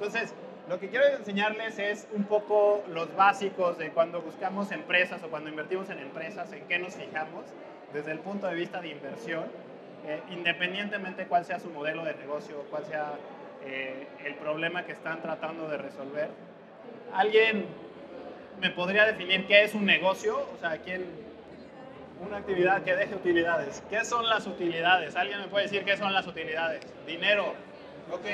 Entonces, lo que quiero enseñarles es un poco los básicos de cuando buscamos empresas o cuando invertimos en empresas, en qué nos fijamos desde el punto de vista de inversión, independientemente cuál sea su modelo de negocio, cuál sea el problema que están tratando de resolver. ¿Alguien me podría definir qué es un negocio? O sea, una actividad que deje utilidades. ¿Qué son las utilidades? ¿Alguien me puede decir qué son las utilidades? Dinero. Ok.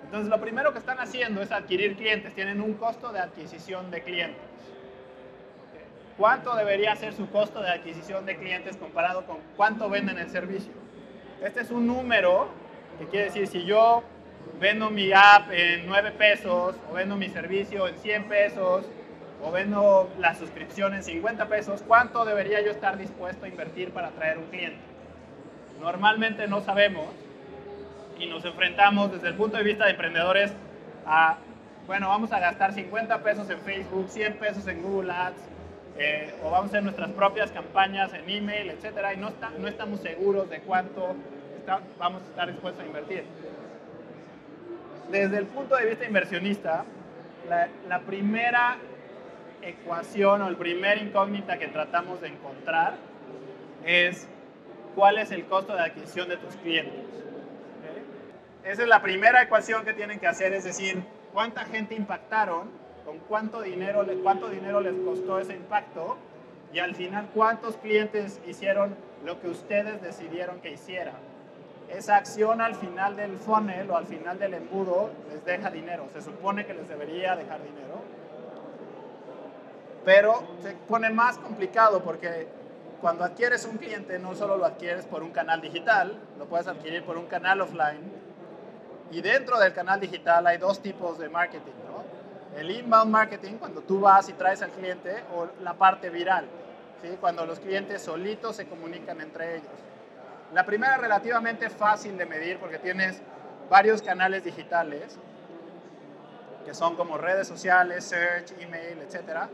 Entonces, lo primero que están haciendo es adquirir clientes. Tienen un costo de adquisición de clientes. ¿Cuánto debería ser su costo de adquisición de clientes comparado con cuánto venden el servicio? Este es un número que quiere decir si yo vendo mi app en 9 pesos o vendo mi servicio en 100 pesos o vendo la suscripción en 50 pesos, ¿cuánto debería yo estar dispuesto a invertir para atraer un cliente? Normalmente no sabemos y nos enfrentamos desde el punto de vista de emprendedores a, bueno, vamos a gastar 50 pesos en Facebook, 100 pesos en Google Ads, o vamos a hacer nuestras propias campañas en email, etcétera, y no estamos seguros de cuánto vamos a estar dispuestos a invertir. Desde el punto de vista inversionista, la primera ecuación o el primer incógnita que tratamos de encontrar es cuál es el costo de adquisición de tus clientes. ¿Okay? Esa es la primera ecuación que tienen que hacer, es decir, cuánta gente impactaron, con cuánto dinero les costó ese impacto y al final cuántos clientes hicieron lo que ustedes decidieron que hicieran. Esa acción al final del funnel o al final del embudo les deja dinero. Se supone que les debería dejar dinero. Pero se pone más complicado porque cuando adquieres un cliente no solo lo adquieres por un canal digital, lo puedes adquirir por un canal offline. Y dentro del canal digital hay dos tipos de marketing, ¿no? El inbound marketing, cuando tú vas y traes al cliente, o la parte viral, ¿sí? Cuando los clientes solitos se comunican entre ellos. La primera es relativamente fácil de medir porque tienes varios canales digitales que son como redes sociales, search, email, etc.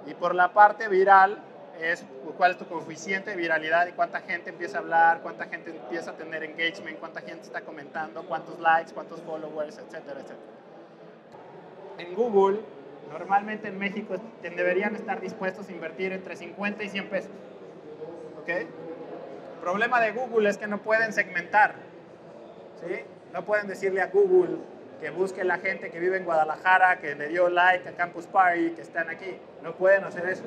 Y por la parte viral es cuál es tu coeficiente de viralidad y cuánta gente empieza a hablar, cuánta gente empieza a tener engagement, cuánta gente está comentando, cuántos likes, cuántos followers, etcétera, etcétera. En Google, normalmente en México deberían estar dispuestos a invertir entre 50 y 100 pesos. ¿Ok? El problema de Google es que no pueden segmentar, ¿sí? No pueden decirle a Google que busque la gente que vive en Guadalajara, que le dio like a Campus Party, que están aquí. No pueden hacer eso.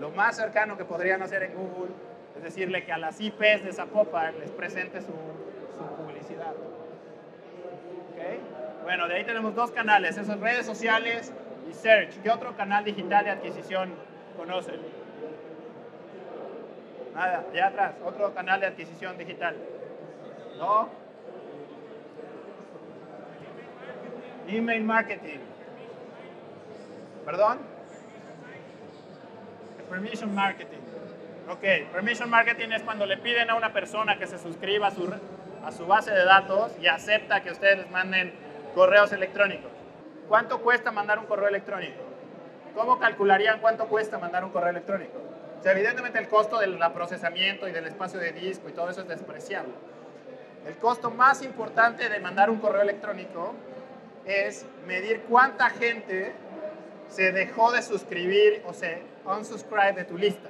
Lo más cercano que podrían hacer en Google es decirle que a las IPs de Zapopan les presente su publicidad. ¿Okay? Bueno, de ahí tenemos dos canales, esas redes sociales y search. ¿Qué otro canal digital de adquisición conocen? Nada, allá atrás, otro canal de adquisición digital. ¿No? Email marketing. ¿Perdón? Permission marketing. Ok, permission marketing es cuando le piden a una persona que se suscriba a su base de datos y acepta que ustedes les manden correos electrónicos. ¿Cuánto cuesta mandar un correo electrónico? ¿Cómo calcularían cuánto cuesta mandar un correo electrónico? O sea, evidentemente el costo del procesamiento y del espacio de disco y todo eso es despreciable. El costo más importante de mandar un correo electrónico es medir cuánta gente se dejó de suscribir o se unsubscribe de tu lista,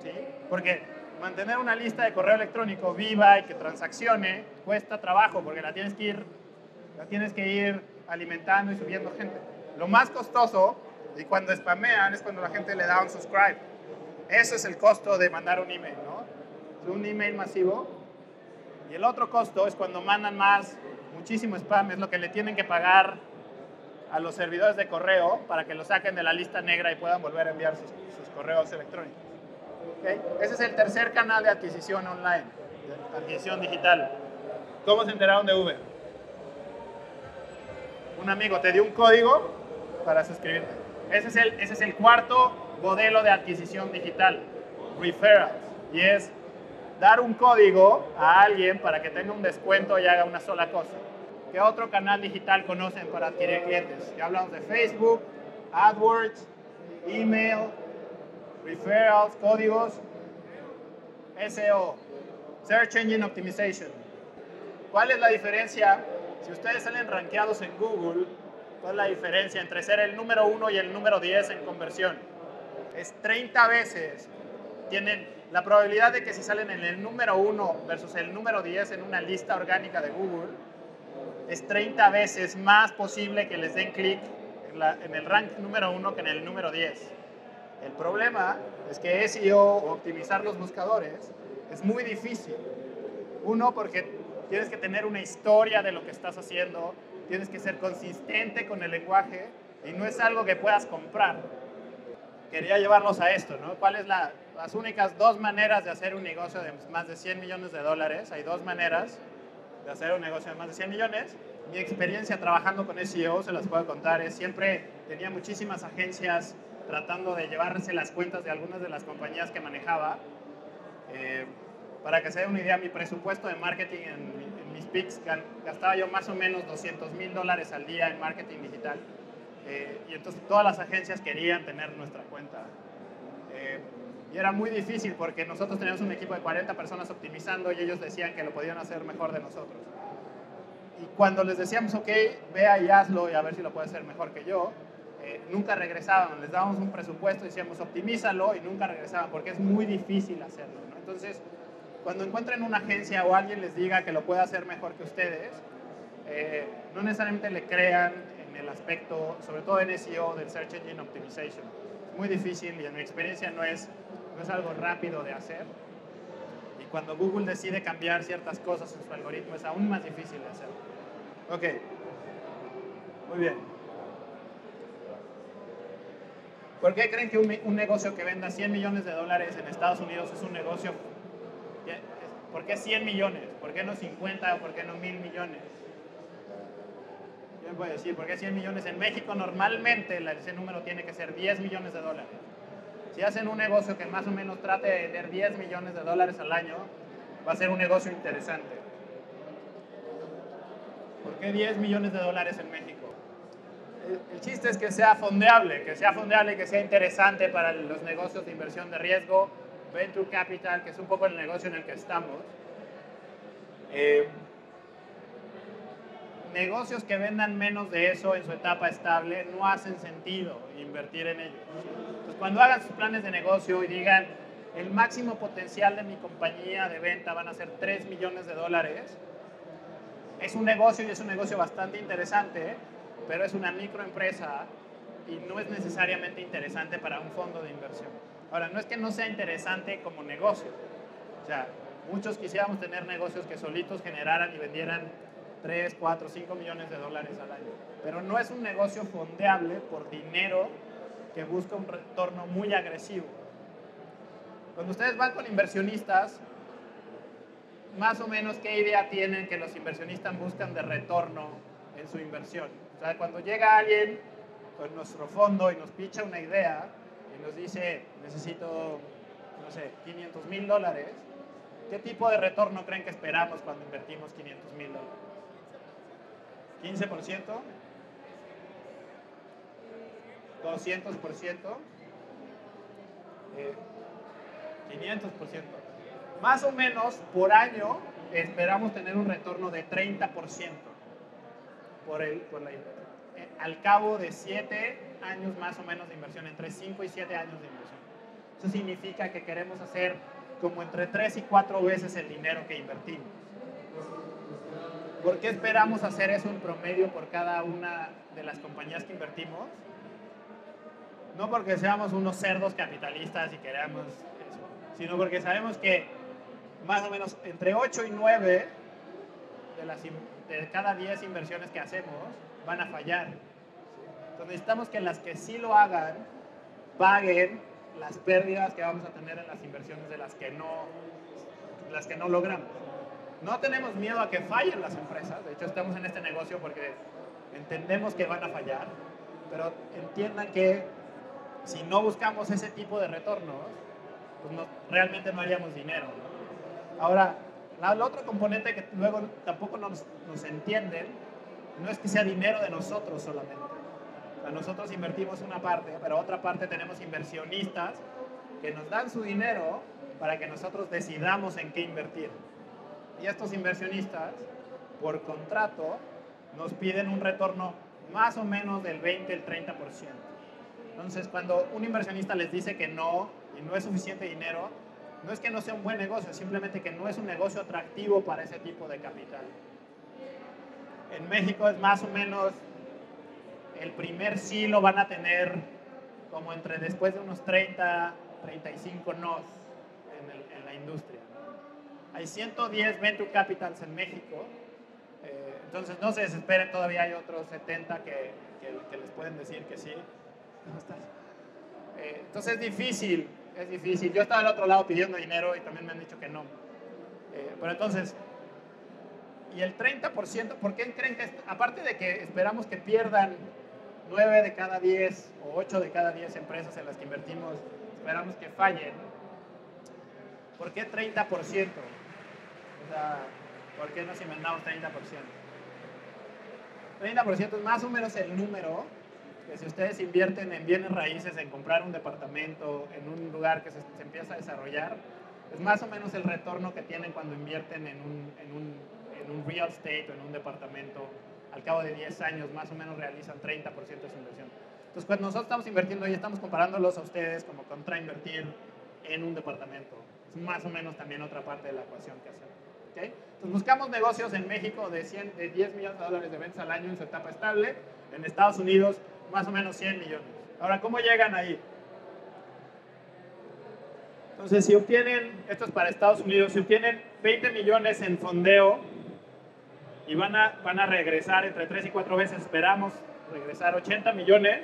¿sí? Porque mantener una lista de correo electrónico viva y que transaccione cuesta trabajo porque la tienes que ir alimentando y subiendo gente. Lo más costoso, y cuando spamean, es cuando la gente le da unsubscribe. Eso es el costo de mandar un email, ¿no? Un email masivo. Y el otro costo es cuando mandan muchísimo spam, es lo que le tienen que pagar a los servidores de correo para que lo saquen de la lista negra y puedan volver a enviar sus correos electrónicos. ¿Okay? Ese es el tercer canal de adquisición online, de adquisición digital. ¿Cómo se enteraron de Uber? Un amigo te dio un código para suscribirte. Ese es el cuarto modelo de adquisición digital, referrals, y es dar un código a alguien para que tenga un descuento y haga una sola cosa. ¿Qué otro canal digital conocen para adquirir clientes? Ya hablamos de Facebook, AdWords, email, referrals, códigos, SEO, Search Engine Optimization. ¿Cuál es la diferencia Si ustedes salen rankeados en Google, ¿cuál es la diferencia entre ser el número 1 y el número 10 en conversión? Es 30 veces. Tienen la probabilidad de que si salen en el número 1 versus el número 10 en una lista orgánica de Google, es 30 veces más posible que les den clic en el rank número 1 que en el número 10. El problema es que SEO o optimizar los buscadores es muy difícil. Uno, porque tienes que tener una historia de lo que estás haciendo, tienes que ser consistente con el lenguaje y no es algo que puedas comprar. Quería llevarlos a esto, ¿no? ¿Cuáles las únicas dos maneras de hacer un negocio de más de 100 millones de dólares? Hay dos maneras de hacer un negocio de más de 100 millones. Mi experiencia trabajando con SEO, se las puedo contar, es siempre tenía muchísimas agencias tratando de llevarse las cuentas de algunas de las compañías que manejaba. Para que se den una idea, mi presupuesto de marketing en mis picks, gastaba yo más o menos $200,000 al día en marketing digital. Y entonces todas las agencias querían tener nuestra cuenta. Y era muy difícil porque nosotros teníamos un equipo de 40 personas optimizando y ellos decían que lo podían hacer mejor de nosotros. Y cuando les decíamos, ok, vea y hazlo y a ver si lo puede hacer mejor que yo, nunca regresaban. Les dábamos un presupuesto y decíamos, optimízalo, y nunca regresaban porque es muy difícil hacerlo, ¿no? Entonces, cuando encuentren una agencia o alguien les diga que lo puede hacer mejor que ustedes, no necesariamente le crean en el aspecto, sobre todo en SEO, del Search Engine Optimization. Es muy difícil y en mi experiencia no es algo rápido de hacer. Y cuando Google decide cambiar ciertas cosas en su algoritmo es aún más difícil de hacer. Ok, muy bien. ¿Por qué creen que un negocio que venda 100 millones de dólares en Estados Unidos es un negocio? ¿Por qué 100 millones? ¿Por qué no 50 o por qué no 1,000 millones? ¿Quién puede decir por qué 100 millones? En México normalmente ese número tiene que ser 10 millones de dólares. Si hacen un negocio que más o menos trate de vender 10 millones de dólares al año, va a ser un negocio interesante. ¿Por qué 10 millones de dólares en México? El chiste es que sea fondeable y que sea interesante para los negocios de inversión de riesgo, Venture Capital, que es un poco el negocio en el que estamos. Negocios que vendan menos de eso en su etapa estable no hacen sentido invertir en ellos. Entonces, cuando hagan sus planes de negocio y digan, el máximo potencial de mi compañía de venta van a ser 3 millones de dólares, es un negocio y es un negocio bastante interesante, pero es una microempresa y no es necesariamente interesante para un fondo de inversión. Ahora, no es que no sea interesante como negocio. O sea, muchos quisiéramos tener negocios que solitos generaran y vendieran 3, 4, 5 millones de dólares al año. Pero no es un negocio fondeable por dinero que busca un retorno muy agresivo. Cuando ustedes van con inversionistas, más o menos qué idea tienen que los inversionistas buscan de retorno en su inversión. O sea, cuando llega alguien con nuestro fondo y nos picha una idea y nos dice, necesito, no sé, $500,000, ¿qué tipo de retorno creen que esperamos cuando invertimos $500,000? ¿15%? ¿200%? ¿500%? Más o menos por año esperamos tener un retorno de 30% al cabo de 7 años más o menos de inversión, entre 5 y 7 años de inversión. Eso significa que queremos hacer como entre 3 y 4 veces el dinero que invertimos. ¿Por qué esperamos hacer eso en promedio por cada una de las compañías que invertimos? No porque seamos unos cerdos capitalistas y queramos eso, sino porque sabemos que más o menos entre 8 y 9 de cada 10 inversiones que hacemos van a fallar. Entonces necesitamos que las que sí lo hagan paguen las pérdidas que vamos a tener en las inversiones de las que no logramos. No tenemos miedo a que fallen las empresas, de hecho estamos en este negocio porque entendemos que van a fallar, pero entiendan que si no buscamos ese tipo de retornos, pues realmente no haríamos dinero, ¿no? Ahora, el otro componente que luego tampoco nos entienden, no es que sea dinero de nosotros solamente. O sea, nosotros invertimos una parte, pero otra parte tenemos inversionistas que nos dan su dinero para que nosotros decidamos en qué invertir. Y estos inversionistas, por contrato, nos piden un retorno más o menos del 20, el 30%. Entonces, cuando un inversionista les dice que no y no es suficiente dinero, no es que no sea un buen negocio, simplemente que no es un negocio atractivo para ese tipo de capital. En México es más o menos, el primer sí lo van a tener como entre después de unos 30, 35 nos en la industria. Hay 110 venture capitals en México, entonces no se desesperen, todavía hay otros 70 que les pueden decir que sí. ¿Cómo estás? Entonces es difícil. Yo estaba al otro lado pidiendo dinero y también me han dicho que no. Pero entonces, y el 30%, ¿por qué creen que, aparte de que esperamos que pierdan 9 de cada 10 o 8 de cada 10 empresas en las que invertimos, esperamos que fallen? ¿Por qué 30%? O sea, ¿por qué nos inventamos 30%? 30% es más o menos el número que si ustedes invierten en bienes raíces, en comprar un departamento, en un lugar que se empieza a desarrollar, es más o menos el retorno que tienen cuando invierten en un real estate o en un departamento. Al cabo de 10 años, más o menos realizan 30% de su inversión. Entonces, cuando nosotros estamos invirtiendo ahí, estamos comparándolos a ustedes como contra invertir en un departamento. Es más o menos también otra parte de la ecuación que hacemos. ¿Okay? Entonces, buscamos negocios en México de 10 millones de dólares de ventas al año en su etapa estable. En Estados Unidos, más o menos 100 millones. Ahora, ¿cómo llegan ahí? Entonces, si obtienen, esto es para Estados Unidos, si obtienen 20 millones en fondeo y van a regresar entre 3 y 4 veces, esperamos regresar 80 millones.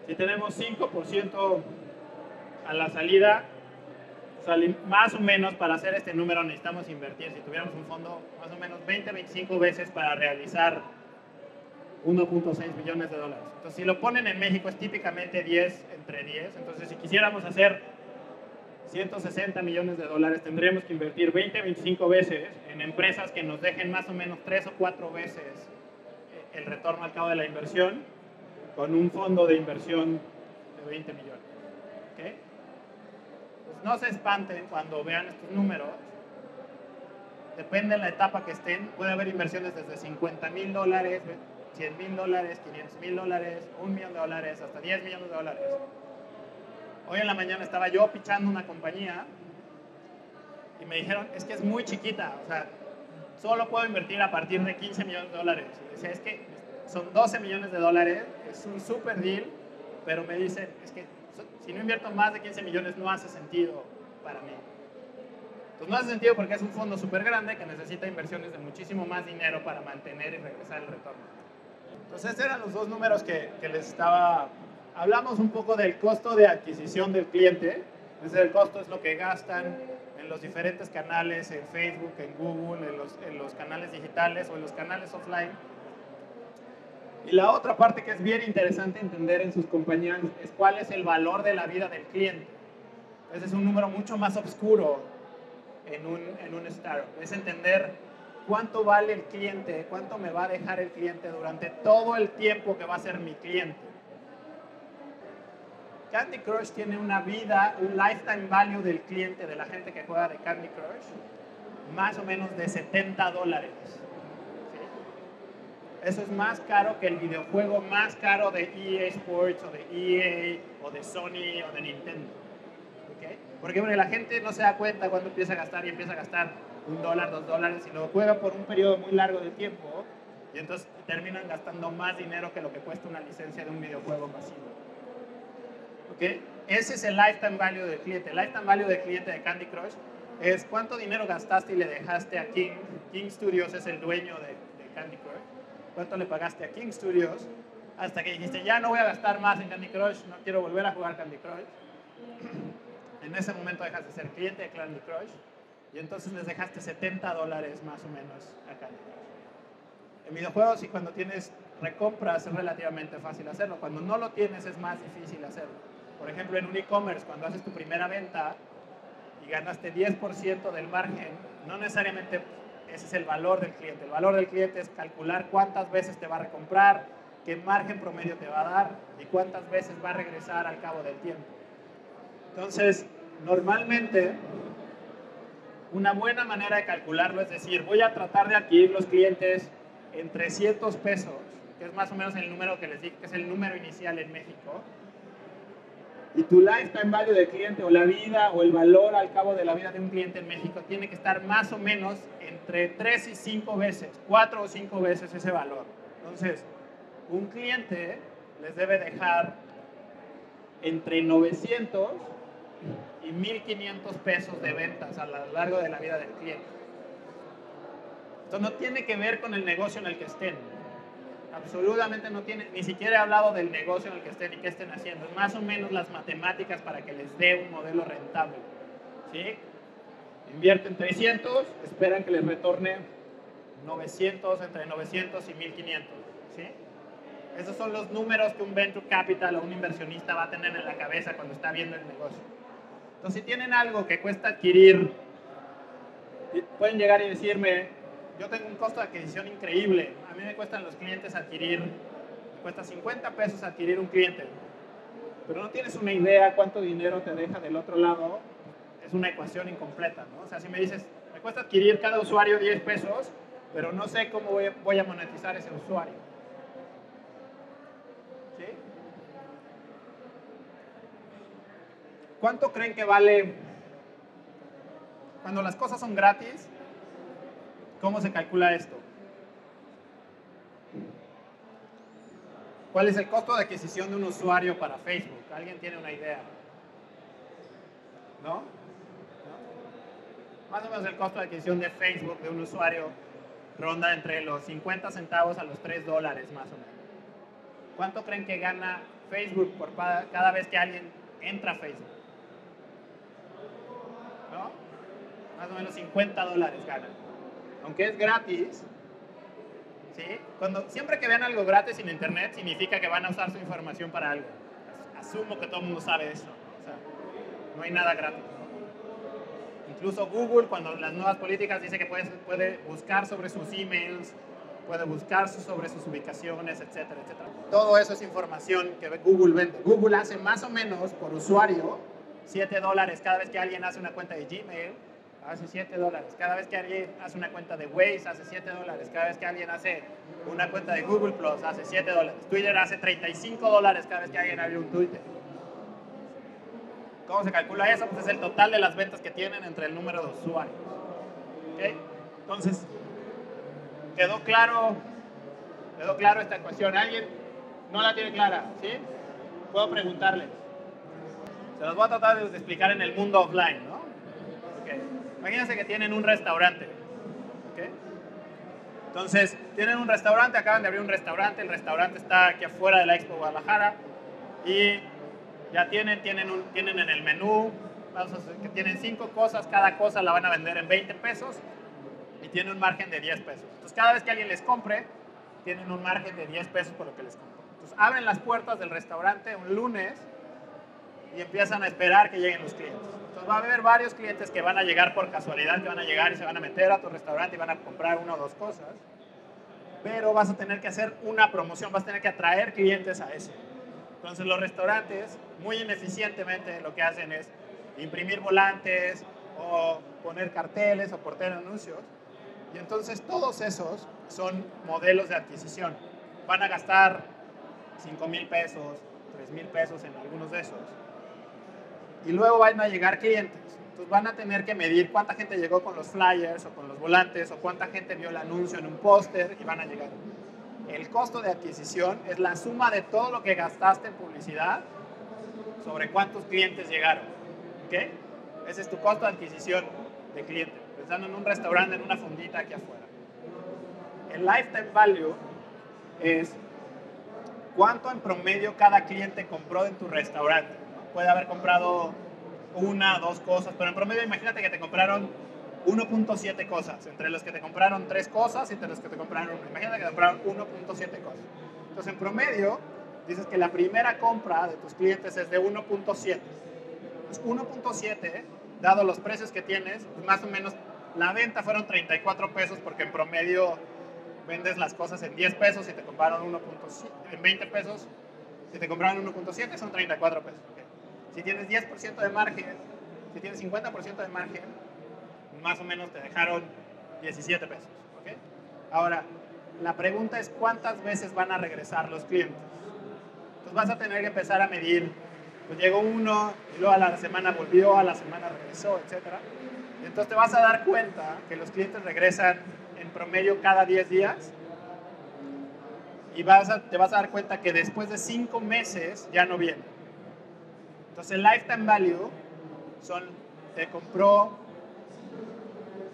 Si tenemos 5% a la salida, más o menos para hacer este número necesitamos invertir, si tuviéramos un fondo, más o menos 20-25 veces para realizar 1.6 billones de dólares. Entonces, si lo ponen en México es típicamente 10 entre 10. Entonces, si quisiéramos hacer 160 millones de dólares, tendríamos que invertir 20-25 veces en empresas que nos dejen más o menos 3 o 4 veces el retorno al cabo de la inversión, con un fondo de inversión de 20 millones. ¿Okay? Pues no se espanten cuando vean estos números. Depende de la etapa que estén. Puede haber inversiones desde $50,000, $100,000, $500,000, $1 millón de dólares, hasta $10 millones de dólares. Hoy en la mañana estaba yo pitchando una compañía y me dijeron, es que es muy chiquita, o sea, solo puedo invertir a partir de 15 millones de dólares. Y decía, es que son 12 millones de dólares, es un super deal, pero me dicen, es que si no invierto más de 15 millones no hace sentido para mí. Entonces no hace sentido porque es un fondo súper grande que necesita inversiones de muchísimo más dinero para mantener y regresar el retorno. Entonces estos eran los dos números que les estaba... Hablamos un poco del costo de adquisición del cliente. Entonces el costo es lo que gastan en los diferentes canales, en Facebook, en Google, en los canales digitales o en los canales offline. Y la otra parte que es bien interesante entender en sus compañías es cuál es el valor de la vida del cliente. Ese es un número mucho más oscuro en un startup. Es entender cuánto vale el cliente, cuánto me va a dejar el cliente durante todo el tiempo que va a ser mi cliente. Candy Crush tiene una vida, un lifetime value del cliente, de la gente que juega de Candy Crush, más o menos de $70. ¿Sí? Eso es más caro que el videojuego más caro de EA Sports o de EA o de Sony o de Nintendo. ¿Okay? Porque bueno, la gente no se da cuenta cuando empieza a gastar y empieza a gastar $1, $2 y lo juega por un periodo muy largo de tiempo y entonces terminan gastando más dinero que lo que cuesta una licencia de un videojuego masivo. ¿Okay? Ese es el lifetime value del cliente. El lifetime value del cliente de Candy Crush es cuánto dinero gastaste y le dejaste a King. King Studios es el dueño de Candy Crush. ¿Cuánto le pagaste a King Studios hasta que dijiste, ya no voy a gastar más en Candy Crush, no quiero volver a jugar Candy Crush? En ese momento dejas de ser cliente de Candy Crush y entonces les dejaste $70 más o menos a Candy Crush. En videojuegos y cuando tienes recompras es relativamente fácil hacerlo. Cuando no lo tienes es más difícil hacerlo. Por ejemplo, en un e-commerce, cuando haces tu primera venta y ganaste 10% del margen, no necesariamente ese es el valor del cliente. El valor del cliente es calcular cuántas veces te va a recomprar, qué margen promedio te va a dar y cuántas veces va a regresar al cabo del tiempo. Entonces, normalmente, una buena manera de calcularlo es decir, voy a tratar de adquirir los clientes en 300 pesos, que es más o menos el número que les dije, que es el número inicial en México, y tu lifetime value del cliente o la vida o el valor al cabo de la vida de un cliente en México tiene que estar más o menos entre 3 y 5 veces, 4 o 5 veces ese valor. Entonces, un cliente les debe dejar entre 900 y 1,500 pesos de ventas a lo largo de la vida del cliente. Esto no tiene que ver con el negocio en el que estén. Absolutamente no tiene, ni siquiera he hablado del negocio en el que estén y qué estén haciendo. Es más o menos las matemáticas para que les dé un modelo rentable. ¿Sí? Invierten 300, esperan que les retorne 900, entre 900 y 1,500. ¿Sí? Esos son los números que un venture capital o un inversionista va a tener en la cabeza cuando está viendo el negocio. Entonces, si tienen algo que cuesta adquirir, pueden llegar y decirme, yo tengo un costo de adquisición increíble. A mí me cuestan los clientes adquirir, me cuesta 50 pesos adquirir un cliente. Pero no tienes una idea cuánto dinero te deja del otro lado, es una ecuación incompleta, ¿no? O sea, si me dices, me cuesta adquirir cada usuario 10 pesos, pero no sé cómo voy a monetizar ese usuario. ¿Sí? ¿Cuánto creen que vale cuando las cosas son gratis? ¿Cómo se calcula esto? ¿Cuál es el costo de adquisición de un usuario para Facebook? ¿Alguien tiene una idea? ¿No? ¿No? Más o menos el costo de adquisición de Facebook de un usuario ronda entre los 50 centavos a los $3 más o menos. ¿Cuánto creen que gana Facebook por cada vez que alguien entra a Facebook? ¿No? Más o menos $50 ganan. Aunque es gratis, ¿sí? Siempre que vean algo gratis en internet, significa que van a usar su información para algo. Asumo que todo el mundo sabe eso, ¿no? O sea, no hay nada gratis, ¿no? Incluso Google, cuando las nuevas políticas dice que puede buscar sobre sus emails, puede buscar sobre sus ubicaciones, etcétera, etcétera. Todo eso es información que Google vende. Google hace más o menos por usuario $7 cada vez que alguien hace una cuenta de Gmail. Hace $7. Cada vez que alguien hace una cuenta de Waze, hace $7. Cada vez que alguien hace una cuenta de Google Plus, hace $7. Twitter hace $35 cada vez que alguien abre un Twitter. ¿Cómo se calcula eso? Pues es el total de las ventas que tienen entre el número de usuarios. ¿Okay? Entonces, ¿quedó claro esta ecuación? ¿Alguien no la tiene clara? ¿Sí? Puedo preguntarle. Se los voy a tratar de explicar en el mundo offline, ¿no? Okay. Imagínense que tienen un restaurante. ¿Okay? Entonces, tienen un restaurante, acaban de abrir un restaurante, el restaurante está aquí afuera de la Expo Guadalajara y ya tienen en el menú, que tienen 5 cosas, cada cosa la van a vender en 20 pesos y tiene un margen de 10 pesos. Entonces, cada vez que alguien les compre, tienen un margen de 10 pesos por lo que les compre. Entonces, abren las puertas del restaurante un lunes y empiezan a esperar que lleguen los clientes. Entonces va a haber varios clientes que van a llegar por casualidad, que van a llegar y se van a meter a tu restaurante y van a comprar una o dos cosas, pero vas a tener que hacer una promoción, vas a tener que atraer clientes a eso. Entonces los restaurantes muy ineficientemente lo que hacen es imprimir volantes o poner carteles o poner anuncios, y entonces todos esos son modelos de adquisición. Van a gastar 5,000 pesos, 3,000 pesos en algunos de esos. Y luego van a llegar clientes. Entonces van a tener que medir cuánta gente llegó con los flyers o con los volantes o cuánta gente vio el anuncio en un póster y van a llegar. El costo de adquisición es la suma de todo lo que gastaste en publicidad sobre cuántos clientes llegaron. ¿Okay? Ese es tu costo de adquisición de cliente. Pensando en un restaurante, en una fundita aquí afuera. El lifetime value es cuánto en promedio cada cliente compró en tu restaurante. Puede haber comprado una, dos cosas, pero en promedio imagínate que te compraron 1.7 cosas, entre los que te compraron 3 cosas y entre los que te compraron una. Imagínate que te compraron 1.7 cosas. Entonces en promedio dices que la primera compra de tus clientes es de 1.7. Entonces 1.7, dado los precios que tienes, pues más o menos la venta fueron 34 pesos porque en promedio vendes las cosas en 10 pesos y te compraron 1.7, en 20 pesos. Si te compraron 1.7 son 34 pesos. Okay. Si tienes 10% de margen, si tienes 50% de margen, más o menos te dejaron 17 pesos. ¿Okay? Ahora, La pregunta es cuántas veces van a regresar los clientes. Entonces vas a tener que empezar a medir. Pues llegó uno, y luego a la semana volvió, a la semana regresó, etc. Entonces te vas a dar cuenta que los clientes regresan en promedio cada 10 días y te vas a dar cuenta que después de 5 meses ya no viene. Entonces el lifetime value te compró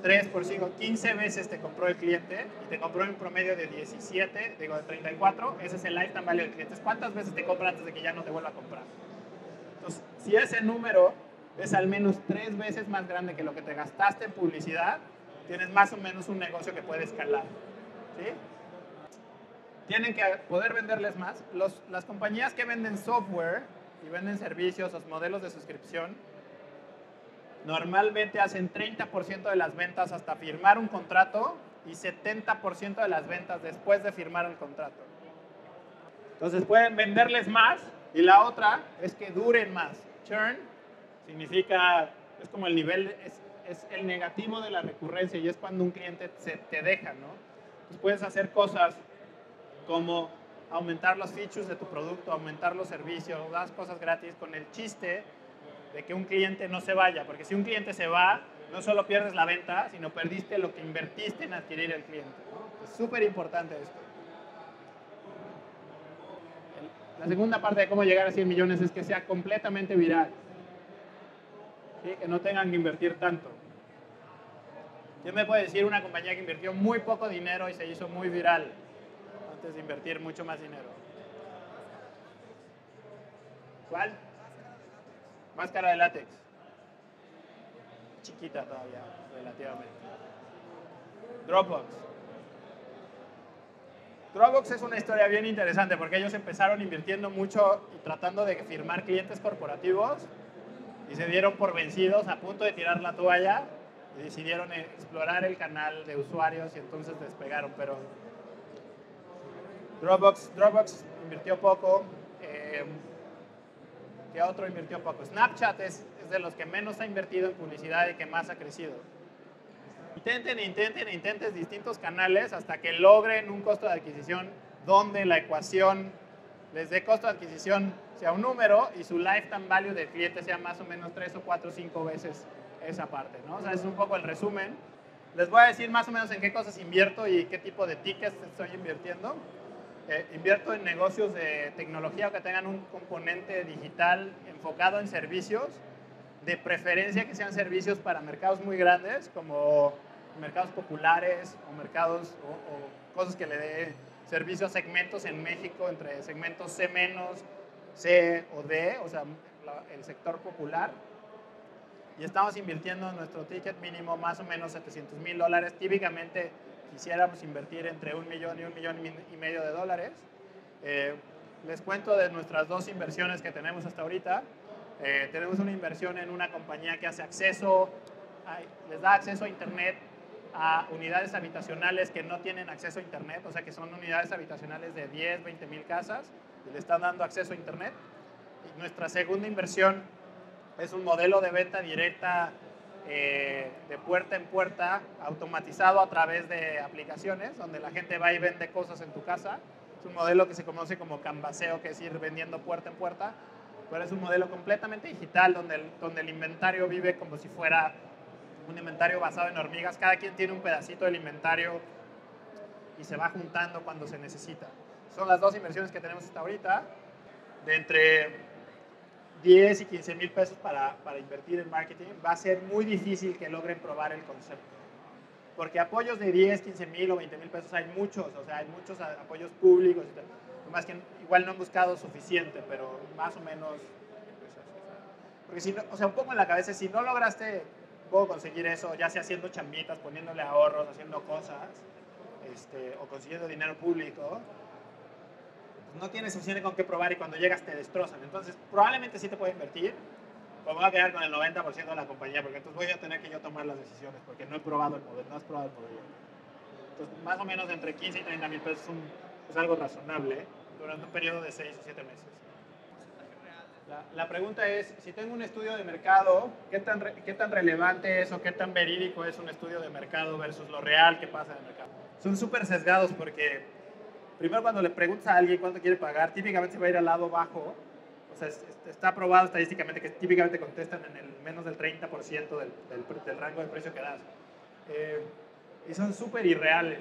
3 por 5, 15 veces te compró el cliente y te compró en promedio de 17, digo de 34, ese es el lifetime value del cliente. ¿Cuántas veces te compra antes de que ya no te vuelva a comprar? Entonces, si ese número es al menos 3 veces más grande que lo que te gastaste en publicidad, tienes más o menos un negocio que puede escalar. ¿Sí? Tienen que poder venderles más. Las compañías que venden software y venden servicios o modelos de suscripción, normalmente hacen 30% de las ventas hasta firmar un contrato y 70% de las ventas después de firmar el contrato. Entonces pueden venderles más y la otra es que duren más. Churn significa, es como el nivel, es el negativo de la recurrencia y es cuando un cliente te deja, ¿no? Entonces puedes hacer cosas como aumentar los features de tu producto, aumentar los servicios, das cosas gratis con el chiste de que un cliente no se vaya, porque si un cliente se va, no solo pierdes la venta, sino perdiste lo que invertiste en adquirir el cliente, ¿no? Es súper importante esto. La segunda parte de cómo llegar a 100 millones es que sea completamente viral. ¿Sí? Que no tengan que invertir tanto. ¿Quién me puede decir una compañía que invirtió muy poco dinero y se hizo muy viral antes de invertir mucho más dinero? ¿Cuál? Máscara de látex. Chiquita todavía, relativamente. Dropbox. Dropbox es una historia bien interesante porque ellos empezaron invirtiendo mucho y tratando de firmar clientes corporativos y se dieron por vencidos a punto de tirar la toalla y decidieron explorar el canal de usuarios y entonces despegaron, pero Dropbox invirtió poco. ¿Qué otro invirtió poco? Snapchat es de los que menos ha invertido en publicidad y que más ha crecido. Intenten distintos canales hasta que logren un costo de adquisición donde la ecuación les dé costo de adquisición sea un número y su lifetime value del cliente sea más o menos 3 o 4 o 5 veces esa parte, ¿no? O sea, es un poco el resumen. Les voy a decir más o menos en qué cosas invierto y qué tipo de tickets estoy invirtiendo. Invierto en negocios de tecnología que tengan un componente digital enfocado en servicios, de preferencia que sean servicios para mercados muy grandes, como mercados populares o mercados o cosas que le dé servicio a segmentos en México, entre segmentos C-, C o D, o sea, el sector popular. Y estamos invirtiendo en nuestro ticket mínimo más o menos $700,000. Típicamente quisiéramos invertir entre $1 millón y $1,5 millones de dólares. Les cuento de nuestras 2 inversiones que tenemos hasta ahorita. Tenemos una inversión en una compañía que hace les da acceso a Internet a unidades habitacionales que no tienen acceso a Internet, o sea que son unidades habitacionales de 10, 20 mil casas y le están dando acceso a Internet. Y nuestra segunda inversión es un modelo de venta directa de puerta en puerta, automatizado a través de aplicaciones, donde la gente va y vende cosas en tu casa. Es un modelo que se conoce como canvaseo, que es ir vendiendo puerta en puerta, pero es un modelo completamente digital, donde el inventario vive como si fuera un inventario basado en hormigas. Cada quien tiene un pedacito del inventario y se va juntando cuando se necesita. Son las 2 inversiones que tenemos hasta ahorita, de entre 10 y 15 mil pesos para invertir en marketing. Va a ser muy difícil que logren probar el concepto. Porque apoyos de 10, 15 mil o 20 mil pesos hay muchos, o sea, hay muchos apoyos públicos. Más que igual no han buscado suficiente, pero más o menos. Porque si no, o sea, un poco en la cabeza, si no lograste conseguir eso, ya sea haciendo chambitas, poniéndole ahorros, haciendo cosas, o consiguiendo dinero público, no tienes suficiente con qué probar y cuando llegas te destrozan. Entonces, probablemente sí te puedo invertir, pero me voy a quedar con el 90% de la compañía, porque entonces voy a tener que yo tomar las decisiones, porque no he probado el modelo, no has probado el modelo. Entonces, más o menos entre 15 y 30 mil pesos es algo razonable durante un periodo de 6 o 7 meses. La pregunta es, si tengo un estudio de mercado, ¿qué tan relevante es o qué tan verídico es un estudio de mercado versus lo real que pasa en el mercado? son súper sesgados porque primero cuando le preguntas a alguien cuánto quiere pagar, típicamente se va a ir al lado bajo. O sea, está probado estadísticamente que típicamente contestan en el menos del 30% del rango de precio que das. Y son súper irreales.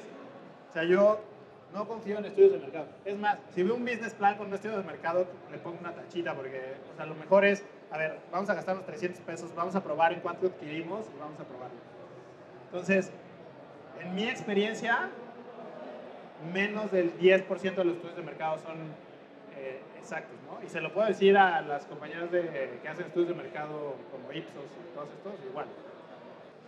O sea, yo no confío en estudios de mercado. Es más, si veo un business plan con un estudio de mercado, le pongo una tachita porque, o sea, lo mejor es, a ver, vamos a gastar los 300 pesos, vamos a probar en cuánto adquirimos y vamos a probarlo. Entonces, en mi experiencia, menos del 10% de los estudios de mercado son exactos, ¿no? Y se lo puedo decir a las compañeras que hacen estudios de mercado como Ipsos y todos estos, igual.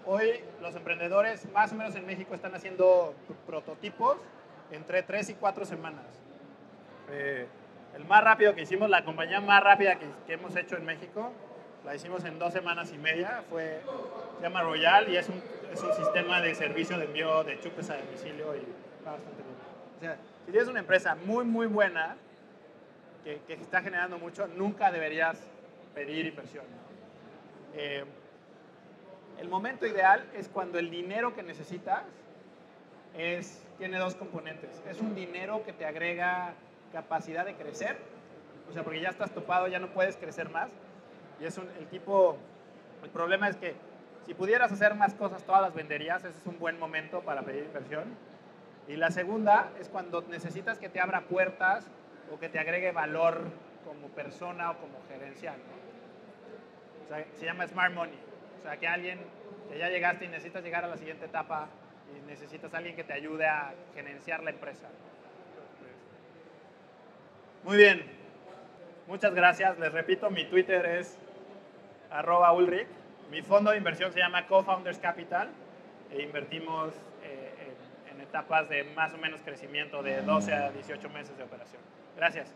Hoy los emprendedores, más o menos en México, están haciendo prototipos entre 3 y 4 semanas. El más rápido que hicimos, la compañía más rápida que hemos hecho en México, la hicimos en 2 semanas y media, se llama Royal y es un sistema de servicio de envío de chupes a domicilio y va bastante bien. O sea, si tienes una empresa muy, muy buena que está generando mucho, nunca deberías pedir inversión, ¿no? El momento ideal es cuando el dinero que necesitas tiene dos componentes. Es un dinero que te agrega capacidad de crecer, o sea, porque ya estás topado, ya no puedes crecer más. Y es el problema es que si pudieras hacer más cosas, todas las venderías, ese es un buen momento para pedir inversión. Y la segunda es cuando necesitas que te abra puertas o que te agregue valor como persona o como gerencial, ¿no? O sea, se llama Smart Money. O sea, que ya llegaste y necesitas llegar a la siguiente etapa y necesitas a alguien que te ayude a gerenciar la empresa. Muy bien. Muchas gracias. Les repito, mi Twitter es @Ulrich. Mi fondo de inversión se llama Co-Founders Capital e invertimos en etapas de más o menos crecimiento de 12 a 18 meses de operación. Gracias.